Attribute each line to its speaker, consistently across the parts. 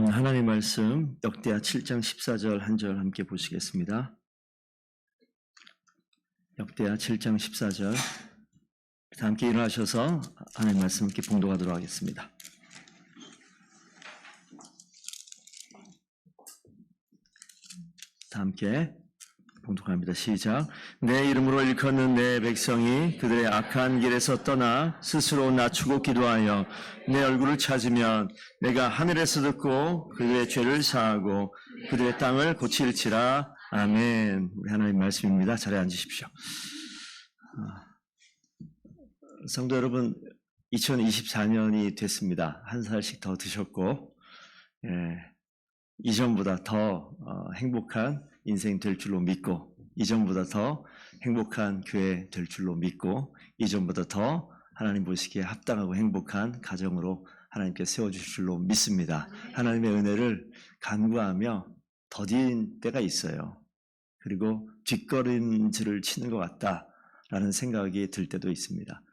Speaker 1: 하나님의 말씀 역대하 7장 14절 한 절 함께 보시겠습니다. 역대하 7장 14절 다 함께 일어나셔서 하나님의 말씀 함께 봉독하도록 하겠습니다. 다 함께 봉독합니다. 시작. 내 이름으로 일컫는 내 백성이 그들의 악한 길에서 떠나 스스로 낮추고 기도하여 내 얼굴을 찾으면 내가 하늘에서 듣고 그들의 죄를 사하고 그들의 땅을 고칠지라. 아멘. 우리 하나님 말씀입니다. 자리에 앉으십시오. 성도 여러분, 2024년이 됐습니다. 한 살씩 더 드셨고 이전보다 더 행복한 인생 될 줄로 믿고, 이전보다 더 행복한 교회 될 줄로 믿고, 이전보다 더 하나님 보시기에 합당하고 행복한 가정으로 하나님께 세워주실 줄로 믿습니다. 하나님의 은혜를 간구하며 더딘 때가 있어요. 그리고 뒷걸음질을 치는 것 같다라는 생각이 들 때도 있습니다.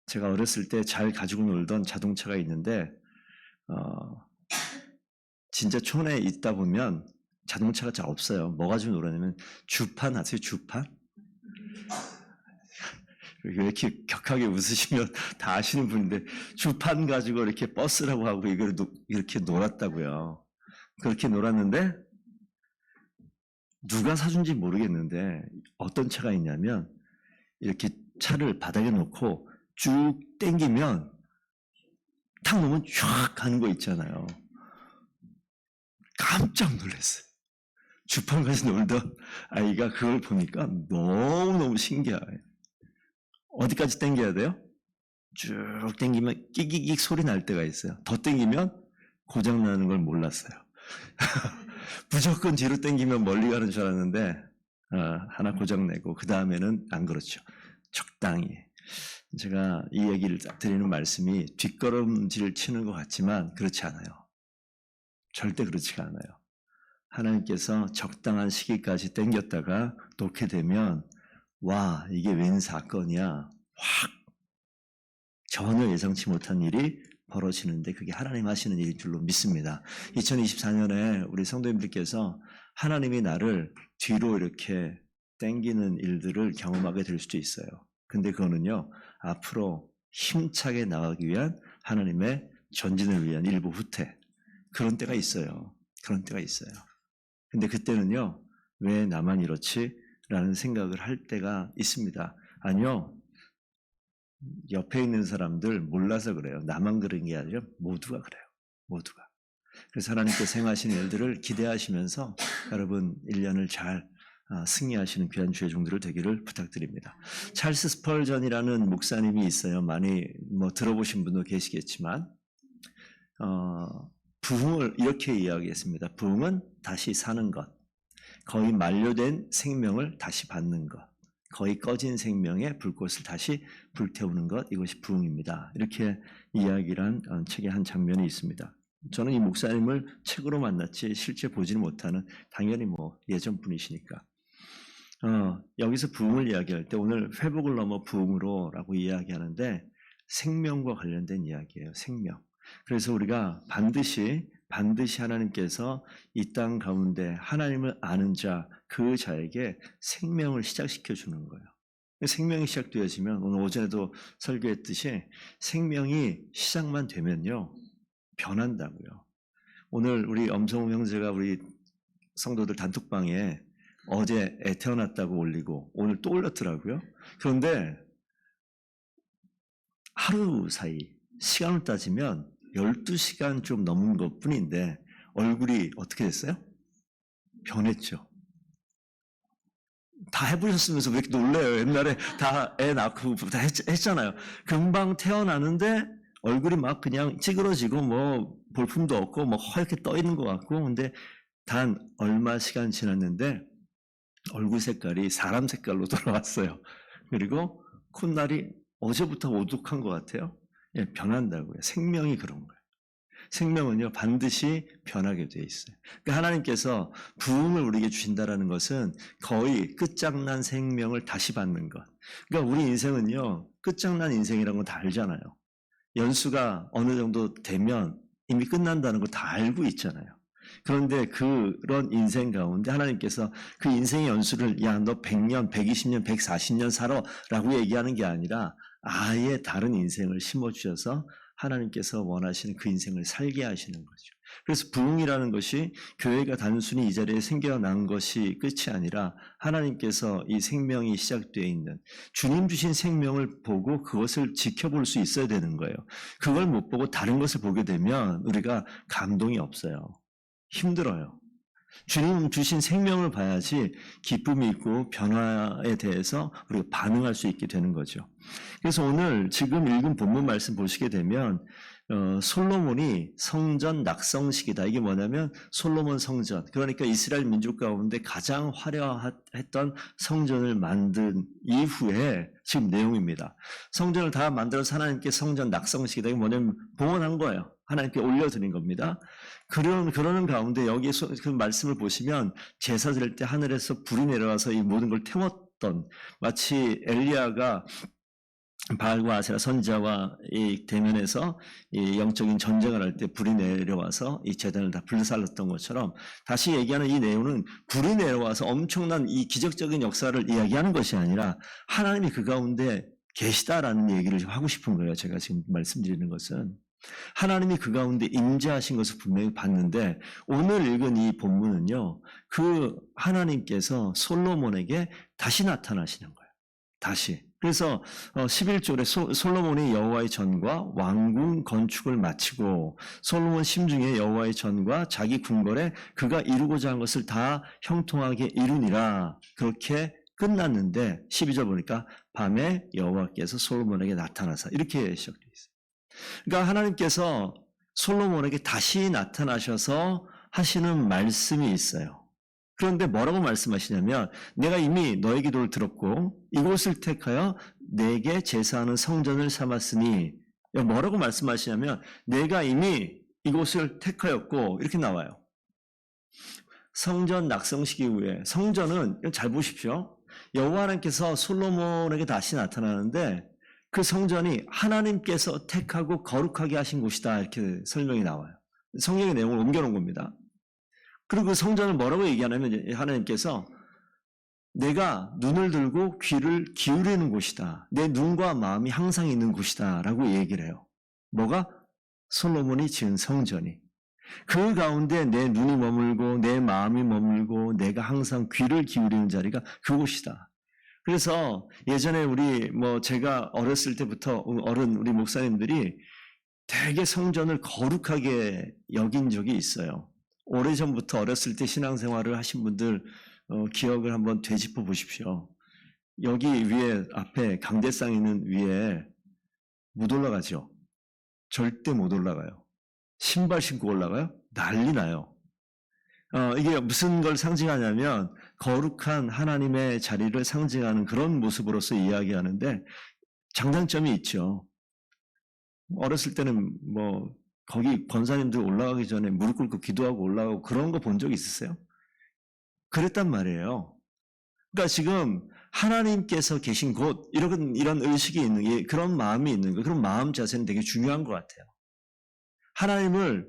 Speaker 1: 제가 어렸을 때 잘 가지고 놀던 자동차가 있는데 진짜 촌에 있다 보면 자동차가 잘 없어요. 뭐 가지고 놀았냐면 주판 아세요? 주판? 왜 이렇게 격하게 웃으시면 다 아시는 분인데, 주판 가지고 이렇게 버스라고 하고 이걸 이렇게 놀았다고요. 그렇게 놀았는데 누가 사준지 모르겠는데 어떤 차가 있냐면 이렇게 차를 바닥에 놓고 쭉 당기면 탁 놓으면 쫙 가는 거 있잖아요. 깜짝 놀랐어요. 주판까지 놀던 아이가 그걸 보니까 너무너무 신기해요. 어디까지 당겨야 돼요? 쭉 당기면 끼기익 소리 날 때가 있어요. 더 당기면 고장나는 걸 몰랐어요. 무조건 뒤로 당기면 멀리 가는 줄 알았는데 하나 고장내고 그 다음에는 안 그렇죠. 적당히. 제가 이 얘기를 드리는 말씀이 뒷걸음질 치는 것 같지만 그렇지 않아요. 절대 그렇지가 않아요. 하나님께서 적당한 시기까지 당겼다가 놓게 되면 와, 이게 웬 사건이야. 확 전혀 예상치 못한 일이 벌어지는데 그게 하나님 하시는 일인 줄로 믿습니다. 2024년에 우리 성도님들께서 하나님이 나를 뒤로 이렇게 당기는 일들을 경험하게 될 수도 있어요. 근데 그거는요, 앞으로 힘차게 나가기 위한 하나님의 전진을 위한 일부 후퇴, 그런 때가 있어요. 그런 때가 있어요. 근데 그때는요, 왜 나만 이렇지? 라는 생각을 할 때가 있습니다. 아니요, 옆에 있는 사람들 몰라서 그래요. 나만 그런 게 아니라 모두가 그래요. 모두가. 그래서 하나님께서 행하시는 일들을 기대하시면서 여러분 1년을 잘 승리하시는 귀한 주의 종들을 되기를 부탁드립니다. 찰스 스펄전이라는 목사님이 있어요. 많이 들어보신 분도 계시겠지만 부흥을 이렇게 이야기했습니다. 부흥은 다시 사는 것, 거의 만료된 생명을 다시 받는 것, 거의 꺼진 생명의 불꽃을 다시 불태우는 것, 이것이 부흥입니다. 이렇게 이야기를 한 책의 한 장면이 있습니다. 저는 이 목사님을 책으로 만났지 실제 보지는 못하는, 당연히 예전 분이시니까. 여기서 부흥을 이야기할 때 오늘 회복을 넘어 부흥으로라고 이야기하는데 생명과 관련된 이야기예요. 생명. 그래서 우리가 반드시 하나님께서 이 땅 가운데 하나님을 아는 자, 그 자에게 생명을 시작시켜 주는 거예요. 생명이 시작되어지면 오늘 오전에도 설교했듯이 생명이 시작만 되면요, 변한다고요. 오늘 우리 엄성우 형제가 우리 성도들 단톡방에 어제 애 태어났다고 올리고 오늘 또 올렸더라고요. 그런데 하루 사이 시간을 따지면 12시간 좀 넘은 것 뿐인데 얼굴이 어떻게 됐어요? 변했죠. 다 해보셨으면서 왜 이렇게 놀래요? 옛날에 다 애 낳고 다 했잖아요. 금방 태어나는데 얼굴이 막 그냥 찌그러지고 볼품도 없고 허옇게 떠 있는 것 같고, 근데 단 얼마 시간 지났는데 얼굴 색깔이 사람 색깔로 돌아왔어요. 그리고 콧날이 어제부터 오독한 것 같아요. 변한다고요. 생명이 그런 거예요. 생명은요, 반드시 변하게 되어 있어요. 그러니까 하나님께서 부흥을 우리에게 주신다는 것은 거의 끝장난 생명을 다시 받는 것. 그러니까 우리 인생은요, 끝장난 인생이라는 건 다 알잖아요. 연수가 어느 정도 되면 이미 끝난다는 거 다 알고 있잖아요. 그런데 그런 인생 가운데 하나님께서 그 인생의 연수를 야, 너 100년, 120년, 140년 살아 라고 얘기하는 게 아니라 아예 다른 인생을 심어주셔서 하나님께서 원하시는 그 인생을 살게 하시는 거죠. 그래서 부흥이라는 것이 교회가 단순히 이 자리에 생겨난 것이 끝이 아니라 하나님께서 이 생명이 시작되어 있는 주님 주신 생명을 보고 그것을 지켜볼 수 있어야 되는 거예요. 그걸 못 보고 다른 것을 보게 되면 우리가 감동이 없어요. 힘들어요. 주님 주신 생명을 봐야지 기쁨이 있고 변화에 대해서 우리가 반응할 수 있게 되는 거죠. 그래서 오늘 지금 읽은 본문 말씀 보시게 되면 솔로몬이 성전 낙성식이다. 이게 뭐냐면 솔로몬 성전, 그러니까 이스라엘 민족 가운데 가장 화려했던 성전을 만든 이후에 지금 내용입니다. 성전을 다 만들어서 하나님께 성전 낙성식이다. 이게 뭐냐면 봉헌한 거예요. 하나님께 올려드린 겁니다. 그러는 가운데 여기 그 말씀을 보시면 제사 드릴 때 하늘에서 불이 내려와서 이 모든 걸 태웠던, 마치 엘리야가 바알과 아세라 선지자와 이 대면에서 이 영적인 전쟁을 할 때 불이 내려와서 이 제단을 다 불살랐던 것처럼 다시 얘기하는 이 내용은 불이 내려와서 엄청난 이 기적적인 역사를 이야기하는 것이 아니라 하나님이 그 가운데 계시다라는 얘기를 하고 싶은 거예요. 제가 지금 말씀드리는 것은 하나님이 그 가운데 임재하신 것을 분명히 봤는데 오늘 읽은 이 본문은요, 그 하나님께서 솔로몬에게 다시 나타나시는 거예요. 다시. 그래서 11절에 솔로몬이 여호와의 전과 왕궁 건축을 마치고 솔로몬 심중에 여호와의 전과 자기 궁궐에 그가 이루고자 한 것을 다 형통하게 이루니라. 그렇게 끝났는데 12절 보니까 밤에 여호와께서 솔로몬에게 나타나사, 이렇게 시작되어 있어요. 그러니까 하나님께서 솔로몬에게 다시 나타나셔서 하시는 말씀이 있어요. 그런데 뭐라고 말씀하시냐면 내가 이미 너의 기도를 들었고 이곳을 택하여 내게 제사하는 성전을 삼았으니, 뭐라고 말씀하시냐면 내가 이미 이곳을 택하였고, 이렇게 나와요. 성전 낙성식 이후에, 성전은 잘 보십시오. 여호와 하나님께서 솔로몬에게 다시 나타나는데 그 성전이 하나님께서 택하고 거룩하게 하신 곳이다, 이렇게 설명이 나와요. 성경의 내용을 옮겨놓은 겁니다. 그리고 그 성전을 뭐라고 얘기하냐면 하나님께서 내가 눈을 들고 귀를 기울이는 곳이다. 내 눈과 마음이 항상 있는 곳이다 라고 얘기를 해요. 뭐가? 솔로몬이 지은 성전이. 그 가운데 내 눈이 머물고 내 마음이 머물고 내가 항상 귀를 기울이는 자리가 그곳이다. 그래서 예전에 제가 어렸을 때부터 우리 목사님들이 되게 성전을 거룩하게 여긴 적이 있어요. 오래전부터 어렸을 때 신앙생활을 하신 분들 기억을 한번 되짚어 보십시오. 여기 위에 앞에 강대상 있는 위에 못 올라가죠. 절대 못 올라가요. 신발 신고 올라가요? 난리 나요. 이게 무슨 걸 상징하냐면 거룩한 하나님의 자리를 상징하는 그런 모습으로서 이야기하는데 장단점이 있죠. 어렸을 때는 거기 권사님들 올라가기 전에 무릎 꿇고 기도하고 올라가고 그런 거 본 적 있으세요? 그랬단 말이에요. 그러니까 지금 하나님께서 계신 곳, 이런 의식이 있는, 그런 마음이 있는 거, 그런 마음 자세는 되게 중요한 것 같아요. 하나님을,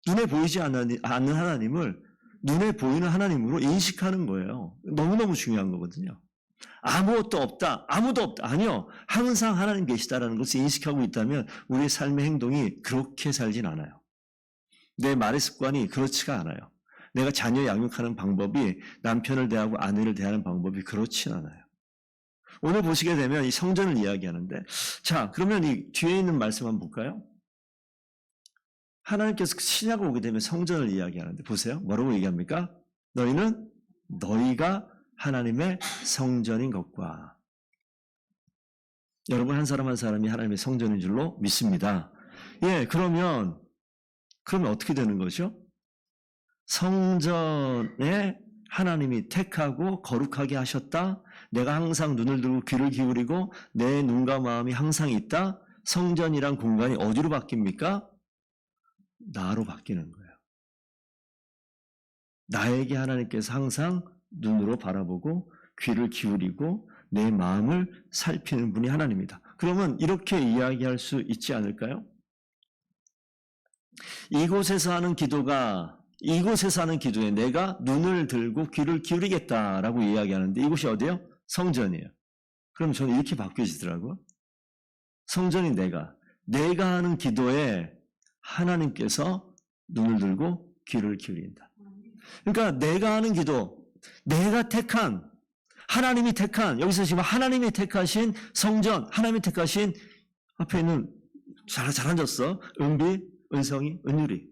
Speaker 1: 눈에 보이지 않는 하나님을 눈에 보이는 하나님으로 인식하는 거예요. 너무너무 중요한 거거든요. 아무것도 없다, 아무도 없다. 아니요. 항상 하나님 계시다라는 것을 인식하고 있다면 우리의 삶의 행동이 그렇게 살진 않아요. 내 말의 습관이 그렇지가 않아요. 내가 자녀 양육하는 방법이 남편을 대하고 아내를 대하는 방법이 그렇진 않아요. 오늘 보시게 되면 이 성전을 이야기하는데, 자, 그러면 이 뒤에 있는 말씀 한번 볼까요? 하나님께서 신약을 오게 되면 성전을 이야기하는데 보세요. 뭐라고 얘기합니까? 너희가 하나님의 성전인 것과. 여러분 한 사람 한 사람이 하나님의 성전인 줄로 믿습니다. 그러면 어떻게 되는 거죠? 성전에 하나님이 택하고 거룩하게 하셨다. 내가 항상 눈을 들고 귀를 기울이고 내 눈과 마음이 항상 있다. 성전이란 공간이 어디로 바뀝니까? 나로 바뀌는 거예요. 나에게 하나님께서 항상 눈으로 바라보고 귀를 기울이고 내 마음을 살피는 분이 하나님이다. 그러면 이렇게 이야기할 수 있지 않을까요? 이곳에서 하는 기도에 내가 눈을 들고 귀를 기울이겠다라고 이야기하는데 이곳이 어디예요? 성전이에요. 그럼 저는 이렇게 바뀌어지더라고요. 성전이 내가 하는 기도에 하나님께서 눈을 들고 귀를 기울인다. 그러니까 내가 하는 기도, 내가 택한, 하나님이 택한, 여기서 지금 하나님이 택하신 성전, 하나님이 택하신 앞에 있는 잘 앉았어. 은비, 은성이, 은유리.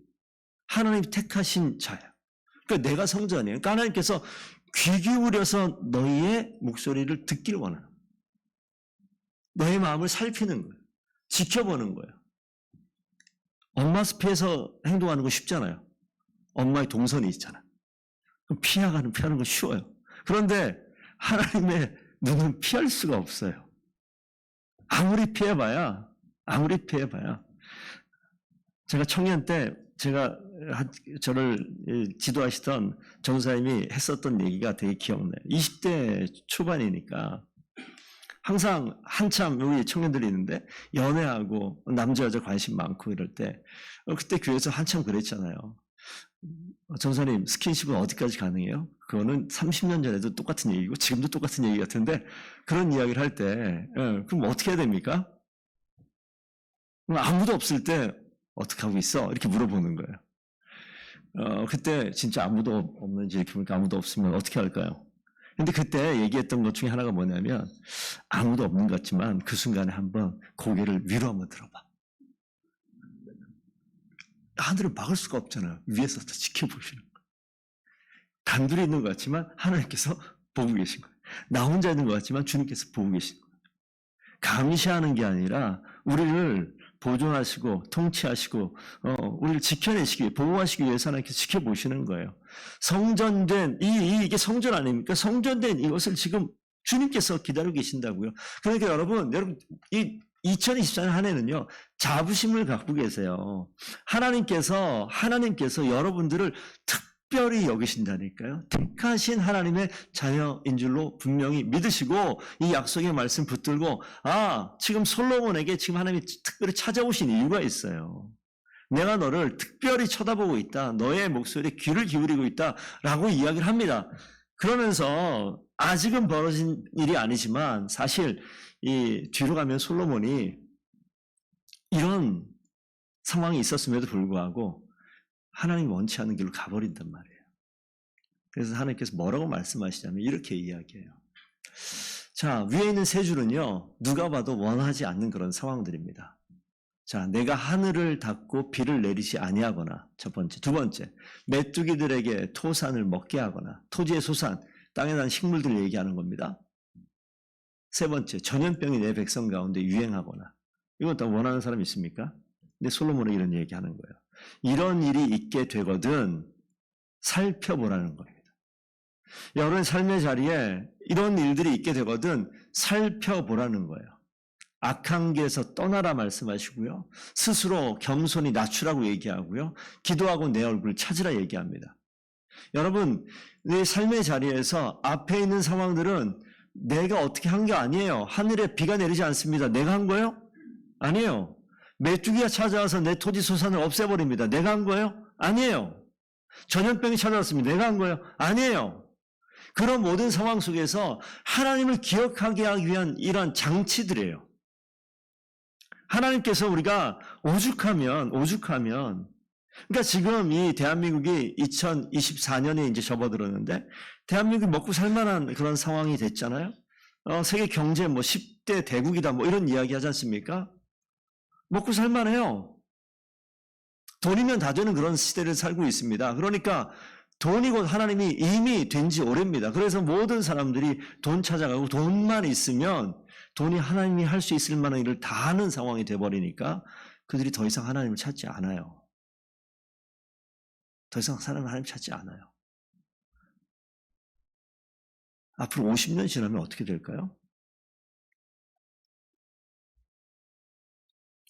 Speaker 1: 하나님이 택하신 자야. 그러니까 내가 성전이에요. 그러니까 하나님께서 귀 기울여서 너희의 목소리를 듣기를 원하는 거예요. 너의 마음을 살피는 거예요. 지켜보는 거예요. 엄마 숲에서 행동하는 거 쉽잖아요. 엄마의 동선이 있잖아. 그럼 피하는 건 쉬워요. 그런데 하나님의 눈은 피할 수가 없어요. 아무리 피해봐야 제가 청년 때 저를 지도하시던 전사님이 했었던 얘기가 되게 기억나요. 20대 초반이니까 항상 한참 우리 청년들이 있는데 연애하고 남자 여자 관심 많고 이럴 때 그때 교회에서 한참 그랬잖아요. 전사님 스킨십은 어디까지 가능해요? 그거는 30년 전에도 똑같은 얘기고 지금도 똑같은 얘기 같은데 그런 이야기를 할 때 그럼 어떻게 해야 됩니까? 아무도 없을 때 어떻게 하고 있어? 이렇게 물어보는 거예요. 그때 진짜 아무도 없는지 이렇게 보니까 아무도 없으면 어떻게 할까요? 근데 그때 얘기했던 것 중에 하나가 뭐냐면 아무도 없는 것 같지만 그 순간에 한번 고개를 위로 한번 들어봐. 하늘을 막을 수가 없잖아요. 위에서 다 지켜보시는 거예요. 단둘이 있는 것 같지만 하나님께서 보고 계신 거예요. 나 혼자 있는 것 같지만 주님께서 보고 계신 거예요. 감시하는 게 아니라 우리를 보존하시고 통치하시고 우리를 지켜내시기 위해 보호하시기 위해서 하나님께서 지켜보시는 거예요. 성전된 이게 성전 아닙니까? 성전된 이것을 지금 주님께서 기다리고 계신다고요. 그러니까 여러분 이 2024년 한 해는요 자부심을 갖고 계세요. 하나님께서 여러분들을 특별히 여기신다니까요. 택하신 하나님의 자녀인 줄로 분명히 믿으시고 이 약속의 말씀 붙들고 지금 솔로몬에게 지금 하나님이 특별히 찾아오신 이유가 있어요. 내가 너를 특별히 쳐다보고 있다. 너의 목소리에 귀를 기울이고 있다라고 이야기를 합니다. 그러면서 아직은 벌어진 일이 아니지만 사실 이 뒤로 가면 솔로몬이 이런 상황이 있었음에도 불구하고 하나님이 원치 않는 길로 가버린단 말이에요. 그래서 하나님께서 뭐라고 말씀하시냐면 이렇게 이야기해요. 자, 위에 있는 세 줄은요 누가 봐도 원하지 않는 그런 상황들입니다. 자, 내가 하늘을 닫고 비를 내리지 아니하거나 첫 번째, 두 번째, 메뚜기들에게 토산을 먹게 하거나 토지의 소산, 땅에 난 식물들을 얘기하는 겁니다. 세 번째, 전염병이 내 백성 가운데 유행하거나 이건 다 원하는 사람 있습니까? 근데 솔로몬은 이런 얘기하는 거예요. 이런 일이 있게 되거든 살펴보라는 겁니다. 여러분의 삶의 자리에 이런 일들이 있게 되거든 살펴보라는 거예요. 악한 길에서 떠나라 말씀하시고요. 스스로 겸손히 낮추라고 얘기하고요. 기도하고 내 얼굴 찾으라 얘기합니다. 여러분, 내 삶의 자리에서 앞에 있는 상황들은 내가 어떻게 한 게 아니에요. 하늘에 비가 내리지 않습니다. 내가 한 거예요? 아니에요. 메뚜기가 찾아와서 내 토지 소산을 없애버립니다. 내가 한 거예요? 아니에요. 전염병이 찾아왔습니다. 내가 한 거예요? 아니에요. 그런 모든 상황 속에서 하나님을 기억하게 하기 위한 이런 장치들이에요. 하나님께서 우리가 오죽하면 그러니까 지금 이 대한민국이 2024년에 이제 접어들었는데 대한민국이 먹고 살만한 그런 상황이 됐잖아요. 세계 경제 10대 대국이다 이런 이야기 하지 않습니까? 먹고 살만해요. 돈이면 다 되는 그런 시대를 살고 있습니다. 그러니까 돈이 곧 하나님이 이미 된 지 오래입니다. 그래서 모든 사람들이 돈 찾아가고 돈만 있으면 돈이 하나님이 할 수 있을 만한 일을 다 하는 상황이 돼버리니까 그들이 더 이상 하나님을 찾지 않아요. 더 이상 하나님 찾지 않아요. 앞으로 50년 지나면 어떻게 될까요?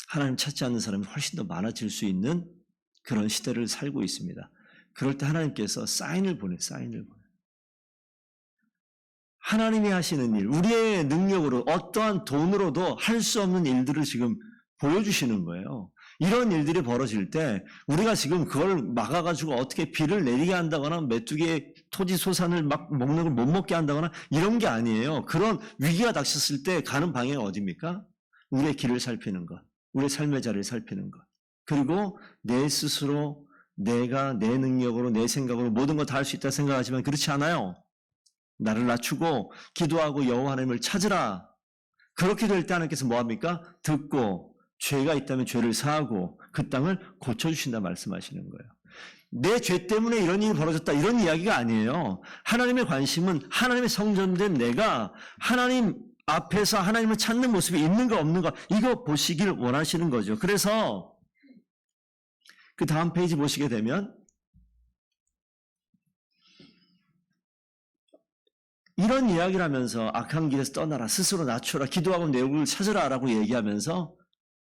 Speaker 1: 하나님 찾지 않는 사람이 훨씬 더 많아질 수 있는 그런 시대를 살고 있습니다. 그럴 때 하나님께서 사인을 보내요. 하나님이 하시는 일, 우리의 능력으로 어떠한 돈으로도 할 수 없는 일들을 지금 보여주시는 거예요. 이런 일들이 벌어질 때 우리가 지금 그걸 막아가지고 어떻게 비를 내리게 한다거나 메뚜기의 토지 소산을 막 먹는 걸 못 먹게 한다거나 이런 게 아니에요. 그런 위기가 닥쳤을 때 가는 방향이 어디입니까? 우리의 길을 살피는 것, 우리의 삶의 자리를 살피는 것. 그리고 내 스스로 내가 내 능력으로 내 생각으로 모든 걸 다 할 수 있다 생각하지만 그렇지 않아요. 나를 낮추고 기도하고 여호와 하나님을 찾으라. 그렇게 될 때 하나님께서 뭐합니까? 듣고 죄가 있다면 죄를 사하고 그 땅을 고쳐주신다 말씀하시는 거예요. 내 죄 때문에 이런 일이 벌어졌다 이런 이야기가 아니에요. 하나님의 관심은 하나님의 성전된 내가 하나님 앞에서 하나님을 찾는 모습이 있는가 없는가 이거 보시길 원하시는 거죠. 그래서 그 다음 페이지 보시게 되면 이런 이야기를 하면서 악한 길에서 떠나라, 스스로 낮춰라, 기도하고 내 얼굴을 찾으라 라고 얘기하면서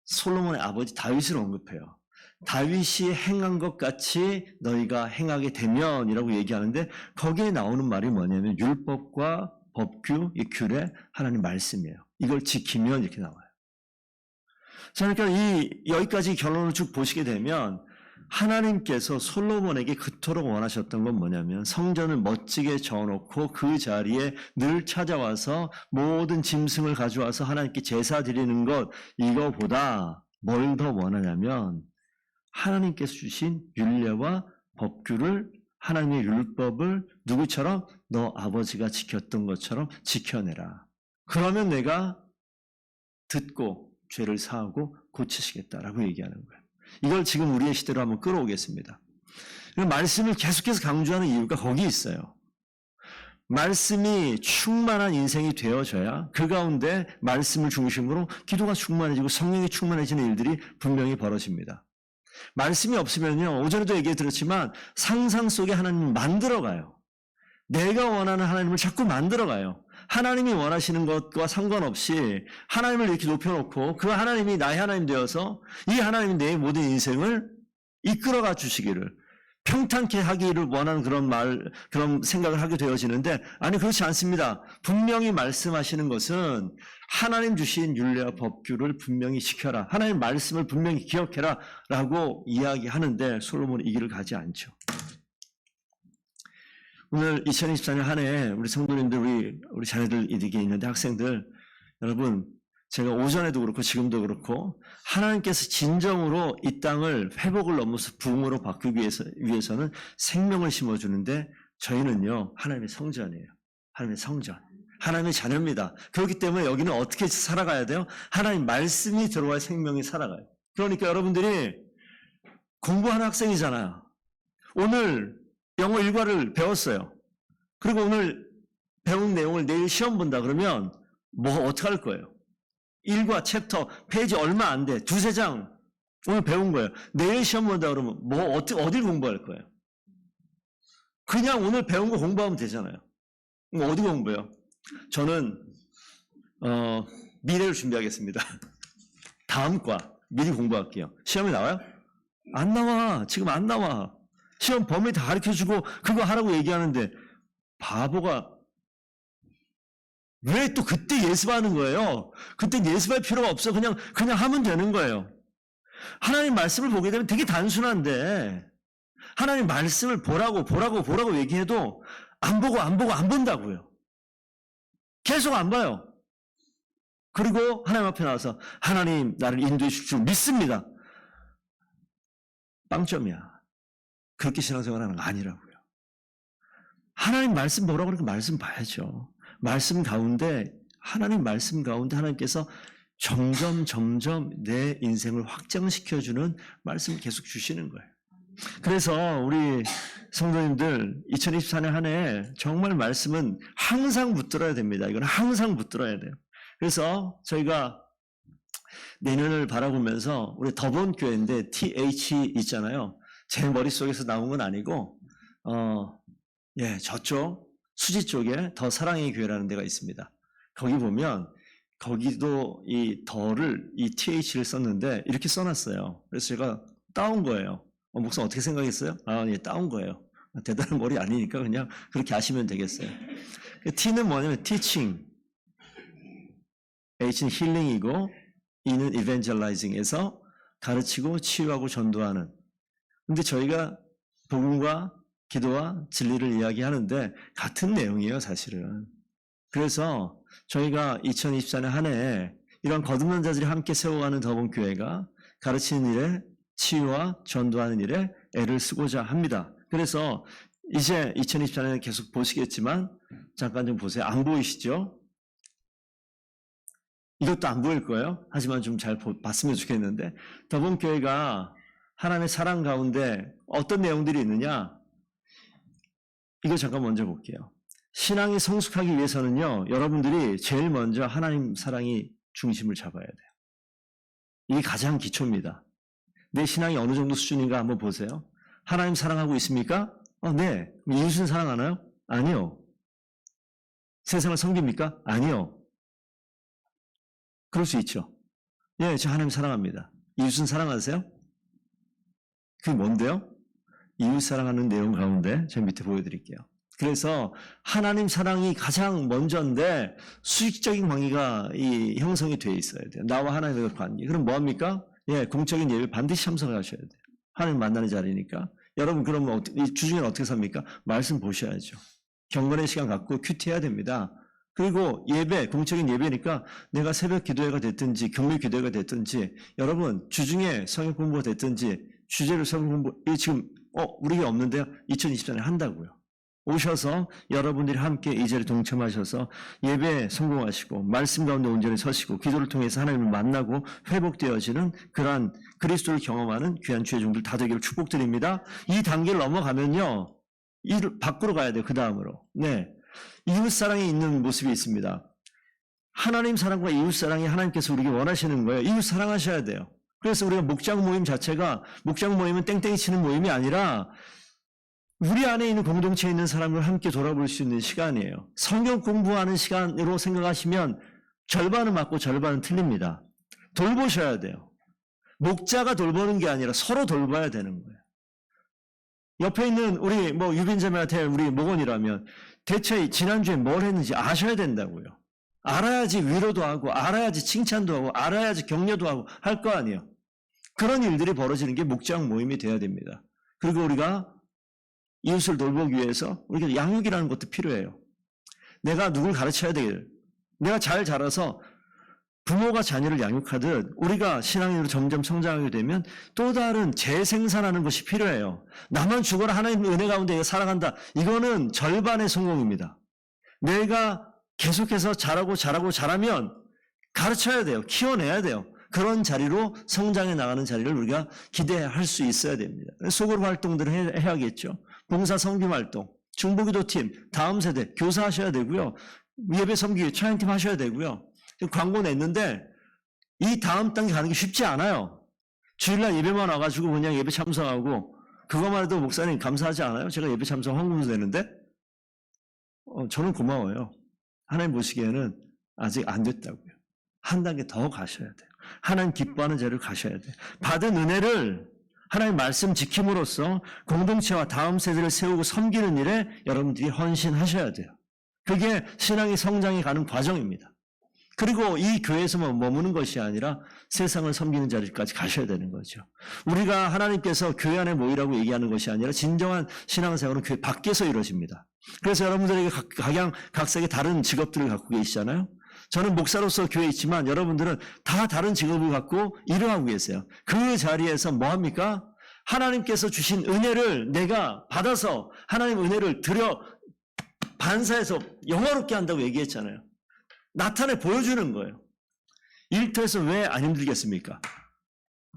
Speaker 1: 솔로몬의 아버지 다윗을 언급해요. 다윗이 행한 것 같이 너희가 행하게 되면 이라고 얘기하는데 거기에 나오는 말이 뭐냐면 율법과 법규, 이 규례, 하나님 말씀이에요. 이걸 지키면 이렇게 나와요. 자, 그러니까 여기까지 결론을 쭉 보시게 되면 하나님께서 솔로몬에게 그토록 원하셨던 건 뭐냐면 성전을 멋지게 지어놓고 그 자리에 늘 찾아와서 모든 짐승을 가져와서 하나님께 제사 드리는 것 이거보다 뭘 더 원하냐면 하나님께서 주신 율례와 법규를 하나님의 율법을 누구처럼 너 아버지가 지켰던 것처럼 지켜내라. 그러면 내가 듣고 죄를 사하고 고치시겠다라고 얘기하는 거예요. 이걸 지금 우리의 시대로 한번 끌어오겠습니다. 말씀을 계속해서 강조하는 이유가 거기 있어요. 말씀이 충만한 인생이 되어져야 그 가운데 말씀을 중심으로 기도가 충만해지고 성령이 충만해지는 일들이 분명히 벌어집니다. 말씀이 없으면요, 오전에도 얘기 드렸지만 상상 속에 하나님을 만들어가요. 내가 원하는 하나님을 자꾸 만들어가요. 하나님이 원하시는 것과 상관없이 하나님을 이렇게 높여놓고 그 하나님이 나의 하나님 되어서 이 하나님이 내 모든 인생을 이끌어가 주시기를 평탄케 하기를 원하는 그런 생각을 하게 되어지는데 아니 그렇지 않습니다. 분명히 말씀하시는 것은 하나님 주신 율례와 법규를 분명히 지켜라. 하나님 말씀을 분명히 기억해라 라고 이야기하는데 솔로몬은 이 길을 가지 않죠. 오늘 2024년 한 해 우리 성도님들 우리 자녀들 이렇게 있는데 학생들 여러분 제가 오전에도 그렇고 지금도 그렇고 하나님께서 진정으로 이 땅을 회복을 넘어서 부흥으로 바꾸기 위해서는 생명을 심어주는데 저희는요 하나님의 성전이에요. 하나님의 성전. 하나님의 자녀입니다. 그렇기 때문에 여기는 어떻게 살아가야 돼요? 하나님 말씀이 들어와야 생명이 살아가요. 그러니까 여러분들이 공부하는 학생이잖아요. 오늘 영어 일과를 배웠어요. 그리고 오늘 배운 내용을 내일 시험 본다 그러면 어떻게 할 거예요? 일과 챕터 페이지 얼마 안 돼. 두세 장 오늘 배운 거예요. 내일 시험 본다 그러면 어딜 공부할 거예요? 그냥 오늘 배운 거 공부하면 되잖아요. 그럼 어디 공부해요? 저는 미래를 준비하겠습니다. 다음 과 미리 공부할게요. 시험이 나와요? 안 나와. 지금 안 나와. 시험 범위 다 가르쳐주고 그거 하라고 얘기하는데 바보가 왜 또 그때 예습하는 거예요? 그때 예습할 필요가 없어. 그냥 하면 되는 거예요. 하나님 말씀을 보게 되면 되게 단순한데 하나님 말씀을 보라고 얘기해도 안 본다고요. 계속 안 봐요. 그리고 하나님 앞에 나와서 하나님 나를 인도해 주실 줄 믿습니다. 빵점이야. 그렇게 신앙생활하는 거 아니라고요. 하나님 말씀 보라고 그러니까 말씀 봐야죠. 하나님 말씀 가운데 하나님께서 점점 내 인생을 확장시켜주는 말씀을 계속 주시는 거예요. 그래서 우리 성도님들 2024년 한 해 정말 말씀은 항상 붙들어야 됩니다. 이건 항상 붙들어야 돼요. 그래서 저희가 내년을 바라보면서 우리 더본교회인데 TH 있잖아요. 제 머릿속에서 나온 건 아니고 저쪽 수지 쪽에 더 사랑의 교회라는 데가 있습니다. 거기 보면 거기도 이 더를 이 TH를 썼는데 이렇게 써놨어요. 그래서 제가 따온 거예요. 목사님 어떻게 생각했어요? 따온 거예요. 대단한 머리 아니니까 그냥 그렇게 아시면 되겠어요. T는 뭐냐면 teaching, H는 healing이고 E는 evangelizing에서 가르치고 치유하고 전도하는. 근데 저희가 복음과 기도와 진리를 이야기하는데 같은 내용이에요, 사실은. 그래서 저희가 2024년 한 해에 이런 거듭난 자들이 함께 세워가는 더본교회가 가르치는 일에 치유와 전도하는 일에 애를 쓰고자 합니다. 그래서 이제 2024년에 계속 보시겠지만 잠깐 좀 보세요. 안 보이시죠? 이것도 안 보일 거예요. 하지만 좀 잘 봤으면 좋겠는데 더본교회가 하나님의 사랑 가운데 어떤 내용들이 있느냐? 이거 잠깐 먼저 볼게요. 신앙이 성숙하기 위해서는요. 여러분들이 제일 먼저 하나님 사랑이 중심을 잡아야 돼요. 이게 가장 기초입니다. 내 신앙이 어느 정도 수준인가 한번 보세요. 하나님 사랑하고 있습니까? 네. 이웃은 사랑하나요? 아니요. 세상을 섬깁니까? 아니요. 그럴 수 있죠. 예, 저 하나님 사랑합니다. 이웃은 사랑하세요? 그게 뭔데요? 이웃 사랑하는 내용 가운데 저 밑에 보여드릴게요. 그래서 하나님 사랑이 가장 먼저인데 수직적인 관계가 형성이 되어 있어야 돼요. 나와 하나님의 관계. 그럼 뭐합니까? 예, 공적인 예배 반드시 참석하셔야 돼요. 하나님 만나는 자리니까. 여러분 그러면 이 주중에는 어떻게 삽니까? 말씀 보셔야죠. 경건의 시간 갖고 큐티해야 됩니다. 그리고 예배, 공적인 예배니까 내가 새벽 기도회가 됐든지 금요일 기도회가 됐든지 여러분 주중에 성경 공부가 됐든지 주제로 성경 공부 지금 우리가 없는데요. 2024년에 한다고요. 오셔서 여러분들이 함께 이 자리에 동참하셔서 예배에 성공하시고 말씀 가운데 온전히 서시고 기도를 통해서 하나님을 만나고 회복되어지는 그러한 그리스도를 경험하는 귀한 주의 종들 다 되기를 축복드립니다. 이 단계를 넘어가면요. 밖으로 가야 돼요. 그 다음으로. 네. 이웃사랑이 있는 모습이 있습니다. 하나님 사랑과 이웃사랑이 하나님께서 우리에게 원하시는 거예요. 이웃 사랑하셔야 돼요. 그래서 우리가 목장 모임 자체가 목장 모임은 땡땡이 치는 모임이 아니라 우리 안에 있는 공동체에 있는 사람을 함께 돌아볼 수 있는 시간이에요. 성경 공부하는 시간으로 생각하시면 절반은 맞고 절반은 틀립니다. 돌보셔야 돼요. 목자가 돌보는 게 아니라 서로 돌봐야 되는 거예요. 옆에 있는 우리 유빈자매한테 우리 목원이라면 대체 지난주에 뭘 했는지 아셔야 된다고요. 알아야지 위로도 하고 알아야지 칭찬도 하고 알아야지 격려도 하고 할 거 아니에요. 그런 일들이 벌어지는 게 목장 모임이 돼야 됩니다. 그리고 우리가 이웃을 돌보기 위해서 우리가 양육이라는 것도 필요해요. 내가 누굴 가르쳐야 되길. 내가 잘 자라서 부모가 자녀를 양육하듯 우리가 신앙인으로 점점 성장하게 되면 또 다른 재생산하는 것이 필요해요. 나만 죽어라 하나님의 은혜 가운데 살아간다. 이거는 절반의 성공입니다. 내가 계속해서 잘하면 가르쳐야 돼요. 키워내야 돼요. 그런 자리로 성장해 나가는 자리를 우리가 기대할 수 있어야 됩니다. 소그룹 활동들을 해야겠죠. 봉사 성김 활동, 중보기도팀, 다음 세대 교사하셔야 되고요. 예배 섬기기 차연팀 하셔야 되고요. 광고 냈는데 이 다음 단계 가는 게 쉽지 않아요. 주일날 예배만 와가지고 그냥 예배 참석하고 그것만 해도 목사님 감사하지 않아요? 제가 예배 참석 헌금도 되는데 저는 고마워요. 하나님 보시기에는 아직 안 됐다고요. 한 단계 더 가셔야 돼요. 하나님 기뻐하는 자리를 가셔야 돼요. 받은 은혜를 하나님 말씀 지킴으로써 공동체와 다음 세대를 세우고 섬기는 일에 여러분들이 헌신하셔야 돼요. 그게 신앙의 성장이 가는 과정입니다. 그리고 이 교회에서만 머무는 것이 아니라 세상을 섬기는 자리까지 가셔야 되는 거죠. 우리가 하나님께서 교회 안에 모이라고 얘기하는 것이 아니라 진정한 신앙생활은 교회 밖에서 이루어집니다. 그래서 여러분들에게 각색의 다른 직업들을 갖고 계시잖아요. 저는 목사로서 교회에 있지만 여러분들은 다 다른 직업을 갖고 일을 계세요. 그 자리에서 뭐 합니까? 하나님께서 주신 은혜를 내가 받아서 하나님 은혜를 반사해서 영화롭게 한다고 얘기했잖아요. 나타내 보여주는 거예요. 일터에서 왜 안 힘들겠습니까?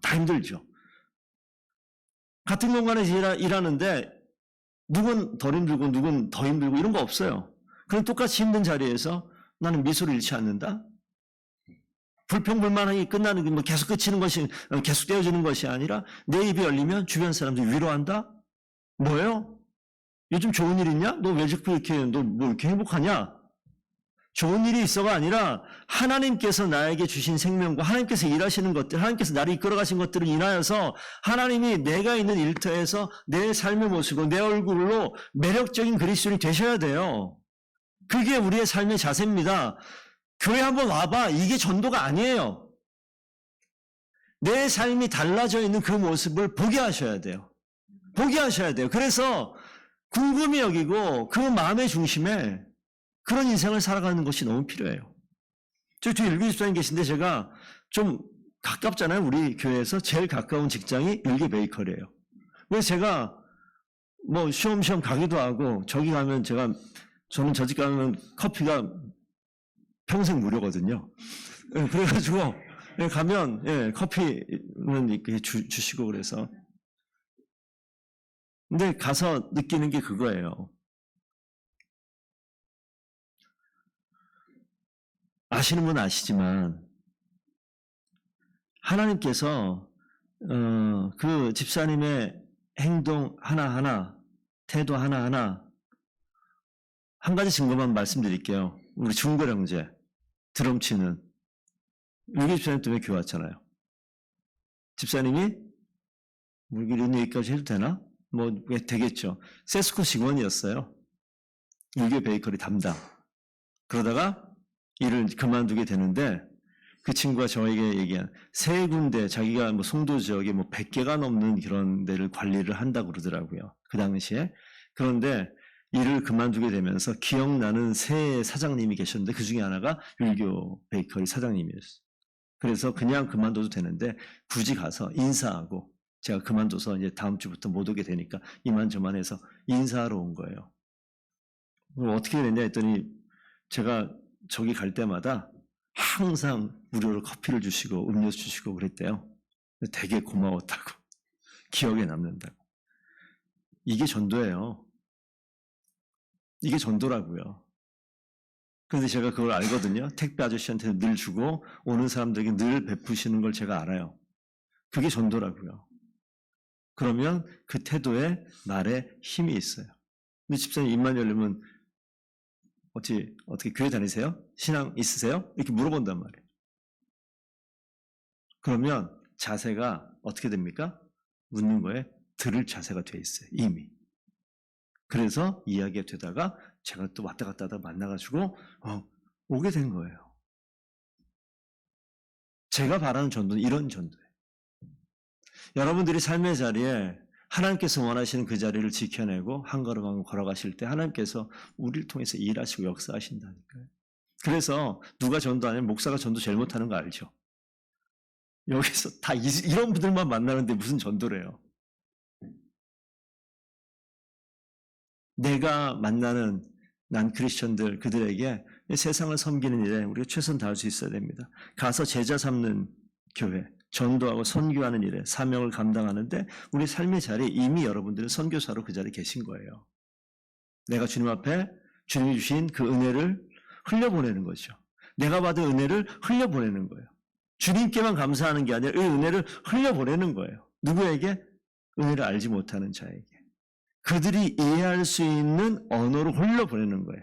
Speaker 1: 다 힘들죠. 같은 공간에서 일하는데 누군 덜 힘들고 누군 더 힘들고 이런 거 없어요. 그럼 똑같이 힘든 자리에서 나는 미소를 잃지 않는다? 불평불만이 끝나는 게 계속 끝이는 것이, 계속 떼어지는 것이 아니라 내 입이 열리면 주변 사람들이 위로한다? 뭐예요? 요즘 좋은 일 있냐? 너 왜 자꾸 너 뭐 이렇게 행복하냐? 좋은 일이 있어가 아니라 하나님께서 나에게 주신 생명과 하나님께서 일하시는 것들, 하나님께서 나를 이끌어가신 것들을 인하여서 하나님이 내가 있는 일터에서 내 삶의 모습과 내 얼굴로 매력적인 그리스도인이 되셔야 돼요. 그게 우리의 삶의 자세입니다. 교회 한번 와봐. 이게 전도가 아니에요. 내 삶이 달라져 있는 그 모습을 보게 하셔야 돼요. 보게 하셔야 돼요. 그래서 궁금히 여기고 그 마음의 중심에 그런 인생을 살아가는 것이 너무 필요해요. 저 뒤에 율교 집사님 계신데 제가 좀 가깝잖아요. 우리 교회에서 제일 가까운 직장이 율교 베이커리예요. 그래서 제가 뭐 쉬엄쉬엄 가기도 하고 저기 가면 저는 저 집 가면 커피가 평생 무료거든요. 그래가지고 가면 커피는 이렇게 주시고 그래서. 근데 가서 느끼는 게 그거예요. 아시는 분은 아시지만 하나님께서 그 집사님의 행동 하나하나, 태도 하나하나 한 가지 증거만 말씀드릴게요. 우리 중걸 형제 드럼 치는 율교 집사님 때문에 교회 왔잖아요. 집사님이 이런 얘기까지 해도 되나? 뭐 되겠죠. 세스코 직원이었어요. 율교 베이커리 담당. 그러다가 일을 그만두게 되는데 그 친구가 저에게 얘기한 세 군데 자기가 뭐 송도 지역에 뭐 100개가 넘는 그런 데를 관리를 한다고 그러더라고요. 그 당시에. 그런데 일을 그만두게 되면서 기억나는 세 사장님이 계셨는데 그 중에 하나가 율교 베이커리 사장님이었어요. 그래서 그냥 그만둬도 되는데 굳이 가서 인사하고 제가 그만둬서 이제 다음 주부터 못 오게 되니까 이만저만 해서 인사하러 온 거예요. 어떻게 됐냐 했더니 제가 저기 갈 때마다 항상 무료로 커피를 주시고 음료수 주시고 그랬대요. 되게 고마웠다고. 기억에 남는다고. 이게 전도예요. 이게 전도라고요. 그런데 제가 그걸 알거든요. 택배 아저씨한테 늘 주고 오는 사람들에게 늘 베푸시는 걸 제가 알아요. 그게 전도라고요. 그러면 그 태도에 말에 힘이 있어요. 근데 집사님 입만 열리면 어떻게 교회 다니세요? 신앙 있으세요? 이렇게 물어본단 말이에요. 그러면 자세가 어떻게 됩니까? 묻는 거에 들을 자세가 돼 있어요. 이미. 그래서 이야기가 되다가 제가 또 왔다 갔다 하다 만나가지고 오게 된 거예요. 제가 바라는 전도는 이런 전도예요. 여러분들이 삶의 자리에 하나님께서 원하시는 그 자리를 지켜내고 한 걸음 한 걸음 걸어가실 때 하나님께서 우리를 통해서 일하시고 역사하신다니까요. 그래서 누가 전도하냐면 목사가 전도 제일 못하는 거 알죠? 여기서 다 이런 분들만 만나는데 무슨 전도래요. 내가 만나는 난 크리스천들 그들에게 세상을 섬기는 일에 우리가 최선 다할 수 있어야 됩니다. 가서 제자 삼는 교회, 전도하고 선교하는 일에 사명을 감당하는데 우리 삶의 자리에 이미 여러분들은 선교사로 그 자리에 계신 거예요. 내가 주님 앞에 주님이 주신 그 은혜를 흘려보내는 거죠. 내가 받은 은혜를 흘려보내는 거예요. 주님께만 감사하는 게 아니라 이 은혜를 흘려보내는 거예요. 누구에게? 은혜를 알지 못하는 자에게. 그들이 이해할 수 있는 언어로 흘려보내는 거예요.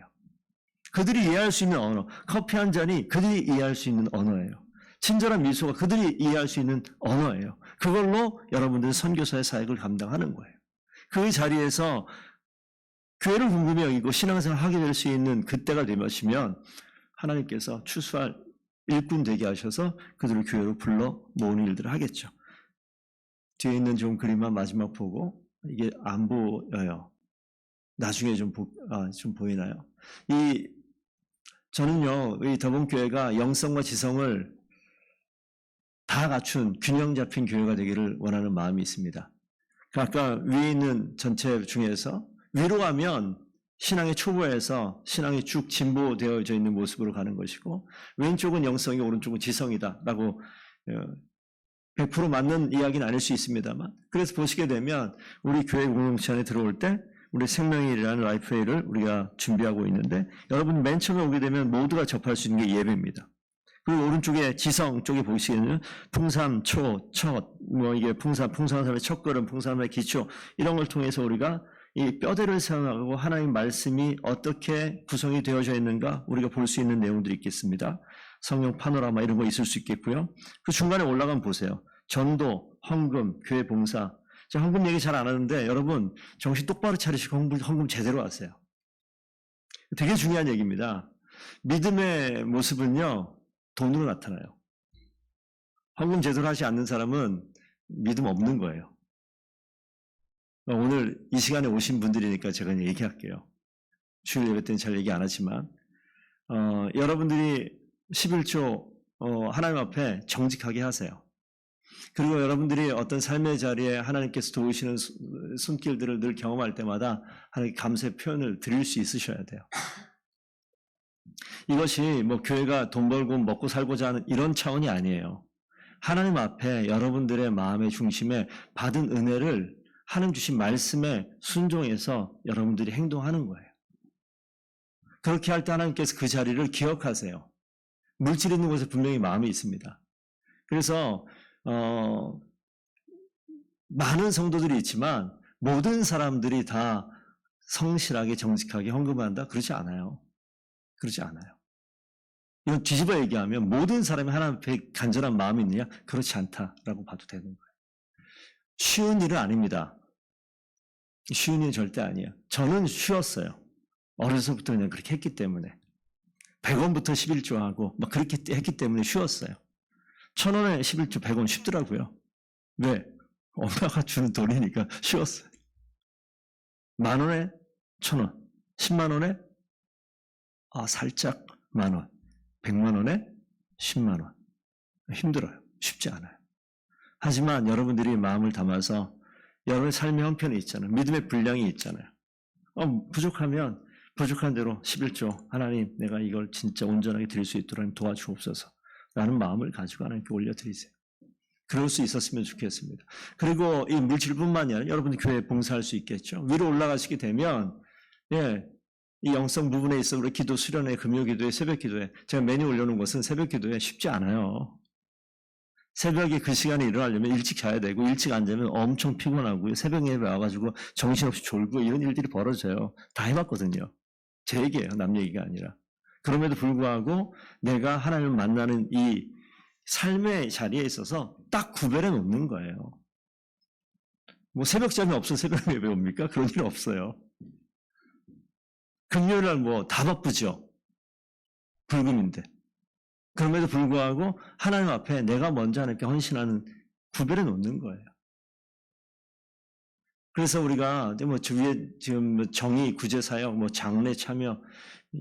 Speaker 1: 그들이 이해할 수 있는 언어. 커피 한 잔이 그들이 이해할 수 있는 언어예요. 친절한 미소가 그들이 이해할 수 있는 언어예요. 그걸로 여러분들은 선교사의 사역을 감당하는 거예요. 그 자리에서 교회를 궁금히 여기고 신앙생활을 하게 될 수 있는 그때가 되시면 하나님께서 추수할 일꾼 되게 하셔서 그들을 교회로 불러 모으는 일들을 하겠죠. 뒤에 있는 좀 그림만 마지막 보고 이게 안 보여요. 나중에 좀 보이나요? 저는요, 이 더봉교회가 영성과 지성을 다 갖춘 균형 잡힌 교회가 되기를 원하는 마음이 있습니다. 아까 위에 있는 전체 중에서 위로 가면 신앙의 초보에서 신앙이 쭉 진보되어져 있는 모습으로 가는 것이고 왼쪽은 영성이 오른쪽은 지성이다라고 100% 맞는 이야기는 아닐 수 있습니다만 그래서 보시게 되면 우리 교회 공동체 안에 들어올 때 우리 생명일이라는 라이프웨이를 우리가 준비하고 있는데 여러분 맨 처음에 오게 되면 모두가 접할 수 있는 게 예배입니다. 그리고 오른쪽에 지성 쪽에 보시기에는 풍삼, 초, 첫, 이게 풍성한 삶의 첫걸음, 풍성함의 기초 이런 걸 통해서 우리가 이 뼈대를 사용하고 하나님의 말씀이 어떻게 구성이 되어져 있는가 우리가 볼 수 있는 내용들이 있겠습니다. 성령 파노라마 이런 거 있을 수 있겠고요. 그 중간에 올라가면 보세요. 전도, 헌금, 교회 봉사. 제가 헌금 얘기 잘 안 하는데 여러분 정신 똑바로 차리시고 헌금 제대로 하세요. 되게 중요한 얘기입니다. 믿음의 모습은요. 돈으로 나타나요. 헌금 제대로 하지 않는 사람은 믿음 없는 거예요. 오늘 이 시간에 오신 분들이니까 제가 얘기할게요. 주일 예배 때는 잘 얘기 안 하지만 여러분들이 11조 하나님 앞에 정직하게 하세요. 그리고 여러분들이 어떤 삶의 자리에 하나님께서 도우시는 손길들을 늘 경험할 때마다 하나님께 감사의 표현을 드릴 수 있으셔야 돼요. 이것이 뭐 교회가 돈 벌고 먹고 살고자 하는 이런 차원이 아니에요. 하나님 앞에 여러분들의 마음의 중심에 받은 은혜를 하나님 주신 말씀에 순종해서 여러분들이 행동하는 거예요. 그렇게 할 때 하나님께서 그 자리를 기억하세요. 물질 있는 곳에 분명히 마음이 있습니다. 그래서 많은 성도들이 있지만 모든 사람들이 다 성실하게 정직하게 헌금한다? 그렇지 않아요. 그렇지 않아요. 이건 뒤집어 얘기하면 모든 사람이 하나님 앞에 간절한 마음이 있느냐? 그렇지 않다라고 봐도 되는 거예요. 쉬운 일은 아닙니다. 쉬운 일은 절대 아니에요. 저는 쉬웠어요. 어려서부터 그냥 그렇게 했기 때문에. 100원부터 11조 하고 막 그렇게 했기 때문에 쉬웠어요. 1,000원에 11조 100원 쉽더라고요. 왜? 엄마가 주는 돈이니까 쉬웠어요. 10,000원에 1,000원, 10만 원에 살짝 10,000원, 100만 원에 10만 원. 힘들어요. 쉽지 않아요. 하지만 여러분들이 마음을 담아서 여러분의 삶의 형편이 있잖아요. 믿음의 분량이 있잖아요. 부족하면 부족한 대로 11조 하나님 내가 이걸 진짜 온전하게 드릴 수 있도록 도와주옵소서 라는 마음을 가지고 하나님께 올려드리세요. 그럴 수 있었으면 좋겠습니다. 그리고 이 물질뿐만이 아니라 여러분들 교회에 봉사할 수 있겠죠. 위로 올라가시게 되면 이 영성 부분에 있어 우리 기도 수련회, 금요기도회, 새벽기도회 제가 메뉴 올려놓은 것은 새벽기도회 쉽지 않아요. 새벽에 그 시간에 일어나려면 일찍 자야 되고 일찍 안 자면 엄청 피곤하고요. 새벽 예배 와가지고 정신없이 졸고 이런 일들이 벌어져요. 다 해봤거든요. 제 얘기예요. 남 얘기가 아니라. 그럼에도 불구하고 내가 하나님을 만나는 이 삶의 자리에 있어서 딱 구별해 놓는 거예요. 뭐 새벽잠이 없어 새벽 예배 옵니까? 그런 일 없어요. 금요일날 뭐 다 바쁘죠. 불금인데. 그럼에도 불구하고 하나님 앞에 내가 먼저 하나님께 헌신하는 구별해 놓는 거예요. 그래서 우리가 뭐 주위에 지금 정의, 구제사역, 뭐 장례 참여,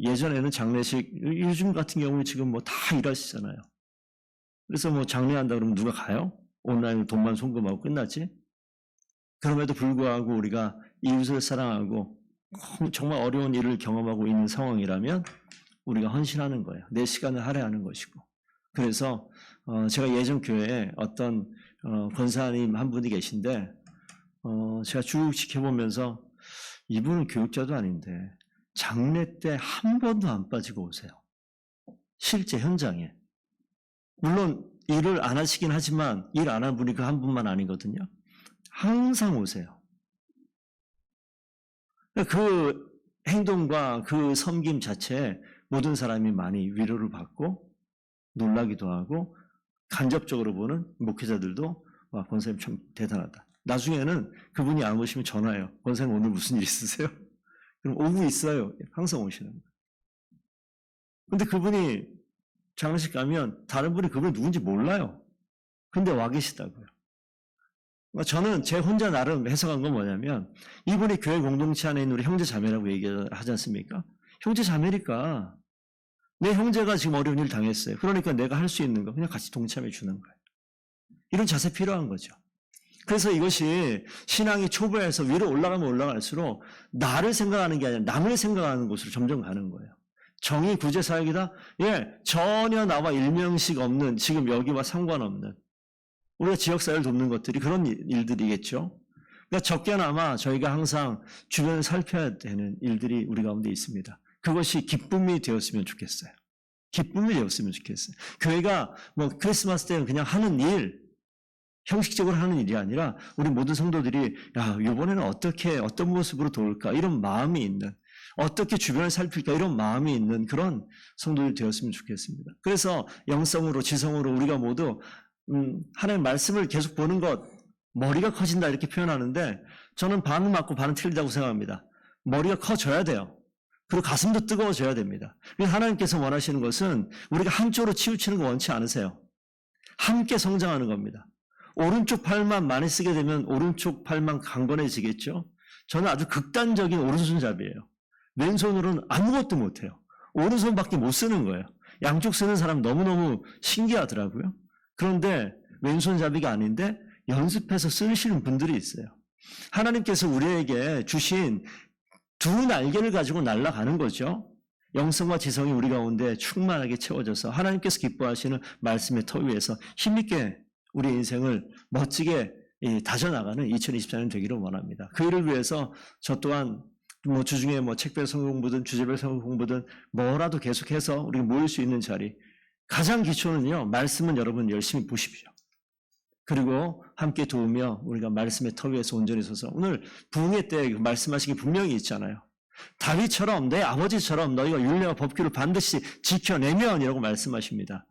Speaker 1: 예전에는 장례식, 요즘 같은 경우는 지금 뭐 다 일하시잖아요. 그래서 뭐 장례한다 그러면 누가 가요? 온라인으로 돈만 송금하고 끝나지? 그럼에도 불구하고 우리가 이웃을 사랑하고 정말 어려운 일을 경험하고 있는 상황이라면 우리가 헌신하는 거예요. 내 시간을 할애하는 것이고. 그래서 제가 예전 교회에 어떤 권사님 한 분이 계신데 제가 쭉 지켜보면서 이분은 교육자도 아닌데 장례 때 한 번도 안 빠지고 오세요. 실제 현장에. 물론 일을 안 하시긴 하지만 일 안 한 분이 그 한 분만 아니거든요. 항상 오세요. 그 행동과 그 섬김 자체에 모든 사람이 많이 위로를 받고 놀라기도 하고 간접적으로 보는 목회자들도 와, 권사님 참 대단하다. 나중에는 그분이 안 오시면 전화해요. 권사님 오늘 무슨 일 있으세요? 그럼 오고 있어요. 항상 오시는 거예요. 근데 그분이 장례식 가면 다른 분이 그분이 누군지 몰라요. 근데 와 계시다고요. 저는 제 혼자 나름 해석한 건 뭐냐면 이분이 교회 공동체 안에 있는 우리 형제 자매라고 얘기하지 않습니까? 형제 자매니까 내 형제가 지금 어려운 일 당했어요. 그러니까 내가 할 수 있는 거 그냥 같이 동참해 주는 거예요. 이런 자세 필요한 거죠. 그래서 이것이 신앙이 초보에서 위로 올라가면 올라갈수록 나를 생각하는 게 아니라 남을 생각하는 곳으로 점점 가는 거예요. 정의 구제 사역이다? 전혀 나와 일명식 없는 지금 여기와 상관없는 우리가 지역사회를 돕는 것들이 그런 일들이겠죠. 그러니까 적게나마 저희가 항상 주변을 살펴야 되는 일들이 우리 가운데 있습니다. 그것이 기쁨이 되었으면 좋겠어요. 기쁨이 되었으면 좋겠어요. 교회가 뭐 크리스마스 때는 그냥 하는 일, 형식적으로 하는 일이 아니라 우리 모든 성도들이 이번에는 어떤 모습으로 도울까 이런 마음이 있는 어떻게 주변을 살필까 이런 마음이 있는 그런 성도들이 되었으면 좋겠습니다. 그래서 영성으로 지성으로 우리가 모두 하나님의 말씀을 계속 보는 것 머리가 커진다 이렇게 표현하는데 저는 반은 맞고 반은 틀리다고 생각합니다. 머리가 커져야 돼요. 그리고 가슴도 뜨거워져야 됩니다. 하나님께서 원하시는 것은 우리가 한쪽으로 치우치는 거 원치 않으세요. 함께 성장하는 겁니다. 오른쪽 팔만 많이 쓰게 되면 오른쪽 팔만 강건해지겠죠. 저는 아주 극단적인 오른손잡이에요. 왼손으로는 아무것도 못해요. 오른손밖에 못 쓰는 거예요. 양쪽 쓰는 사람 너무너무 신기하더라고요. 그런데 왼손잡이가 아닌데 연습해서 쓰시는 분들이 있어요. 하나님께서 우리에게 주신 두 날개를 가지고 날아가는 거죠. 영성과 지성이 우리 가운데 충만하게 채워져서 하나님께서 기뻐하시는 말씀의 터 위에서 힘있게 우리 인생을 멋지게 다져나가는 2024년 되기를 원합니다. 그 일을 위해서 저 또한 주중에 책별 성경 공부든 주제별 성경 공부든 뭐라도 계속해서 우리가 모일 수 있는 자리, 가장 기초는요, 말씀은 여러분 열심히 보십시오. 그리고 함께 도우며 우리가 말씀의 터 위에서 온전히 서서 오늘 부흥회 때 말씀하신 게 분명히 있잖아요. 다윗처럼 내 아버지처럼 너희가 율례와 법규를 반드시 지켜내면이라고 말씀하십니다.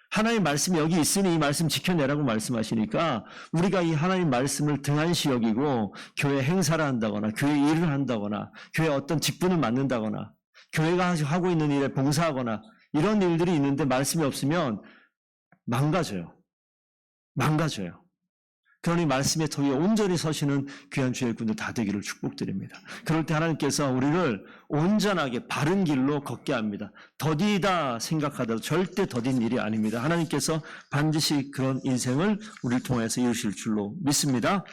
Speaker 1: 하나님 말씀이 여기 있으니 이 말씀 지켜내라고 말씀하시니까 우리가 이 하나님 말씀을 등한시 여기고 교회 행사를 한다거나 교회 일을 한다거나 교회 어떤 직분을 맡는다거나 교회가 하고 있는 일에 봉사하거나 이런 일들이 있는데 말씀이 없으면 망가져요. 그러니 말씀의 터 위에 온전히 서시는 귀한 주의 일꾼들 다 되기를 축복드립니다. 그럴 때 하나님께서 우리를 온전하게 바른 길로 걷게 합니다. 더디다 생각하더라도 절대 더딘 일이 아닙니다. 하나님께서 반드시 그런 인생을 우리를 통해서 이루실 줄로 믿습니다.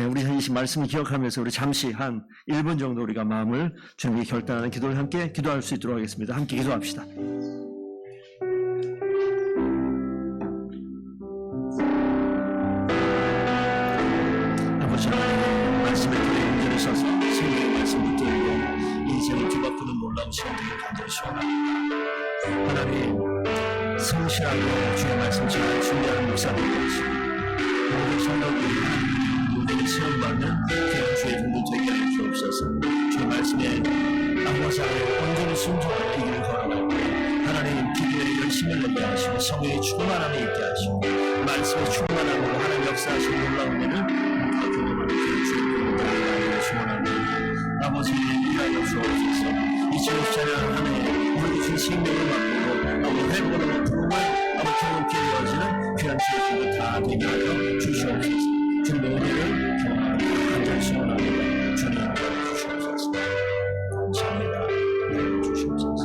Speaker 1: 우리 이 말씀을 기억하면서 우리 잠시 한 1분 정도 우리가 마음을 주님께 결단하는 기도를 함께 기도할 수 있도록 하겠습니다. 함께 기도합시다. 말씀에 온전히 서서 생명의 말씀 붙들고 인생을 뒤바꾸는 놀라운 시간 되길 간절히 소원합니다. 하나님, 성실하고 주의 말씀 잘 준비하는 목사님이 되시고 모든 성도들이 모든 시험받는 귀한 주의 종들 되게 하여 주옵소서. 주의 말씀에 아버지 안에 온전히 순종하는 이 길을 걸어갈 때 하나님 기도에 열심을 내게 하시고 성령의 충만함이 있게 하시고 말씀의 충만함으로 하나님 역사하시는 놀라운 일을 경험하는 귀한 주의 아버지 일하여 주옵소서. 2024년 한 해 우리 주신 생명을 맛보고 아버지 회복으로 부흥을 아버지 경험케 이어지는 귀한 주의 다 되게 하여 주시옵소서. 주님의 은혜를 경험하는 간절히 소원합니다. 주님 주시옵소서. 감사합니다. 주시옵소서.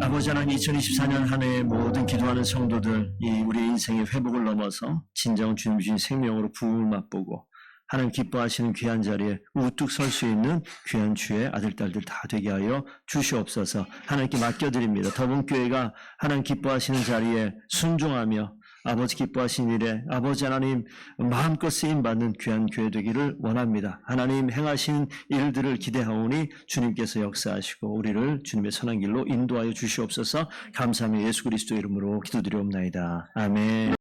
Speaker 1: 아버지 하나님 2024년 한 해의 모든 기도하는 성도들 우리의 인생의 회복을 넘어서 진정 주님 주신 생명으로 부흥을 맛보고 하나님 기뻐하시는 귀한 자리에 우뚝 설 수 있는 귀한 주의 아들, 딸들 다 되게 하여 주시옵소서. 하나님께 맡겨드립니다. 더분교회가 하나님 기뻐하시는 자리에 순종하며 아버지 기뻐하신 일에 아버지 하나님 마음껏 쓰임받는 귀한 교회 되기를 원합니다. 하나님 행하신 일들을 기대하오니 주님께서 역사하시고 우리를 주님의 선한 길로 인도하여 주시옵소서. 감사하며 예수 그리스도 이름으로 기도드리옵나이다. 아멘.